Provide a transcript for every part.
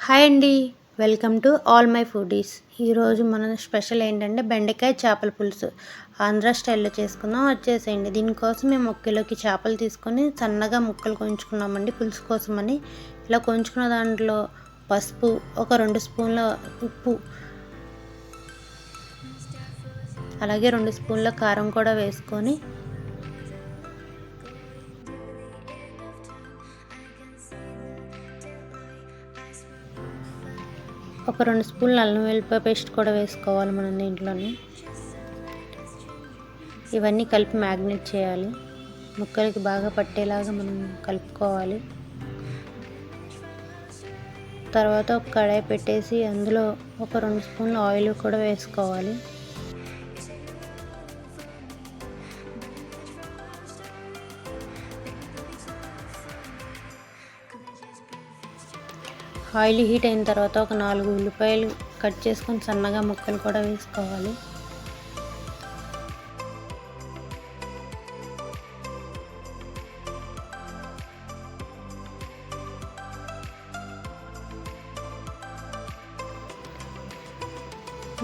Hi అండి. Welcome to all my foodies. ఈరోజు మన స్పెషల్ ఏంటంటే బెండకాయ చేపల పులుసు. ఆంధ్ర స్టైల్లో చేసుకుందాం, వచ్చేసేయండి. దీనికోసం మేము 1 కిలోకి చేపలు తీసుకొని సన్నగా ముక్కలు కొంచుకున్నామండి పులుసు కోసమని. ఇలా కొంచుకున్న దాంట్లో పసుపు, ఒక 2 స్పూన్ల ఉప్పు, అలాగే 2 స్పూన్ల కారం కూడా వేసుకొని ఒక 2 స్పూన్ల అల్లం వెల్లిపాయ పేస్ట్ కూడా వేసుకోవాలి మనం దీంట్లోని. ఇవన్నీ కలిపి మ్యాగ్నేట్ చేయాలి. ముక్కలకి బాగా పట్టేలాగా మనం కలుపుకోవాలి. తర్వాత ఒక కడాయి పెట్టేసి అందులో ఒక 2 స్పూన్ల ఆయిల్ కూడా వేసుకోవాలి. ఆయిల్ హీట్ అయిన తర్వాత ఒక 4 ఉల్లిపాయలు కట్ చేసుకొని సన్నగా ముక్కలు కూడా వేసుకోవాలి.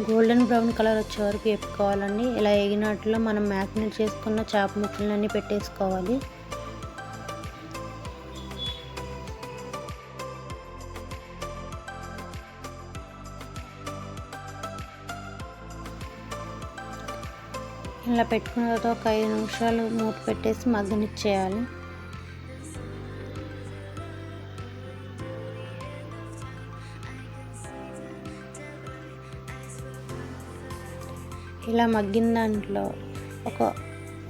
గోల్డెన్ బ్రౌన్ కలర్ వచ్చే వరకు వేపుకోవాలండి. ఇలా వేగినట్లో మనం మ్యారినేట్ చేసుకున్న చేప ముక్కలన్నీ పెట్టేసుకోవాలి. ఇలా పెట్టుకున్న తర్వాత ఒక 5 నిమిషాలు మూత పెట్టేసి మగ్గనిచ్చేయాలి. ఇలా మగ్గిన దాంట్లో ఒక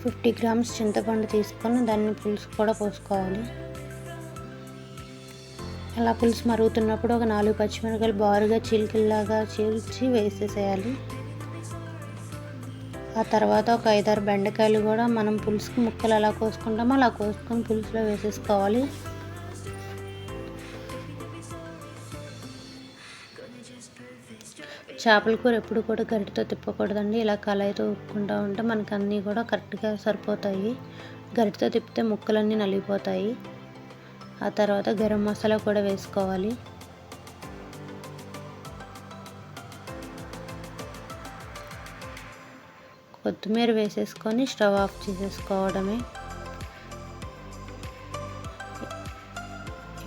50 గ్రామ్స్ చింతపండు తీసుకొని దాన్ని పులుసు కూడా పోసుకోవాలి. అలా పులుసు మరుగుతున్నప్పుడు ఒక 4 పచ్చిమిరపకాయలు బారుగా చీలికల్లాగా చీల్చి వేసేసేయాలి. ఆ తర్వాత ఒక 5-6 బెండకాయలు కూడా మనం పులుసుకి ముక్కలు ఎలా కోసుకుంటామో అలా కోసుకొని పులుసులో వేసేసుకోవాలి. చేపల కూర ఎప్పుడు కూడా గరిటెతో తిప్పకూడదండి. ఇలా కళాయితో ఉప్పుకుంటూ ఉంటే మనకు అన్నీ కూడా కరెక్ట్గా సరిపోతాయి. గరిటెతో తిప్పితే ముక్కలన్నీ నలిగిపోతాయి. ఆ తర్వాత గరం మసాలా కూడా వేసుకోవాలి. కొత్తిమీర వేసేసుకొని స్టవ్ ఆఫ్ చేసేసుకోవడమే.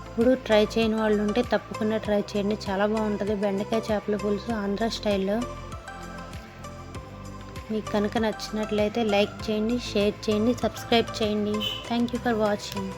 ఇప్పుడు ట్రై చేయని వాళ్ళు ఉంటే తప్పకుండా ట్రై చేయండి. చాలా బాగుంటుంది బెండకాయ చేపల పులుసు ఆంధ్ర స్టైల్లో. మీకు కనుక నచ్చినట్లయితే లైక్ చేయండి, షేర్ చేయండి, సబ్స్క్రైబ్ చేయండి. Thank you for watching.